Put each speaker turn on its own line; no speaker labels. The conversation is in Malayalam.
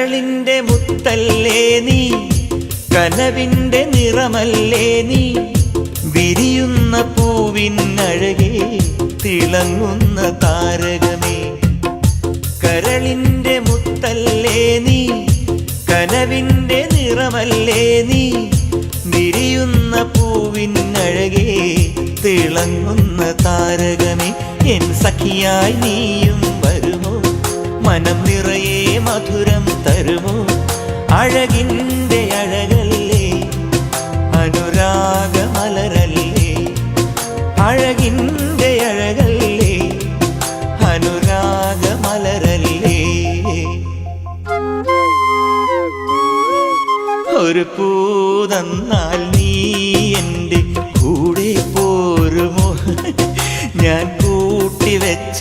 കരളിന്റെ മുത്തല്ലേ നീ, കനവിന്റെ നിറമല്ലേ നീ, വിരിയുന്ന പൂവിനഴകേ തിളങ്ങുന്ന താരകമേ. കരളിന്റെ മുത്തല്ലേ നീ, കനവിന്റെ നിറമല്ലേ നീ, വിരിയുന്ന പൂവിനഴകേ തിളങ്ങുന്ന താരകമേ. എൻ സഖിയായി നീയും വരുമോ, മനം നിറയെ മധുരം തരുമോ, അഴകിൻ്റെ അഴകല്ലേ അനുരാഗമലരല്ലേ, അഴകിൻ്റെ അഴകല്ലേ അനുരാഗമലരല്ലേ. ഒരു പൂതന്നാൽ നീ എൻ്റെ കൂടെ പോരുമോ, ഞാൻ കൂട്ടിവെച്ച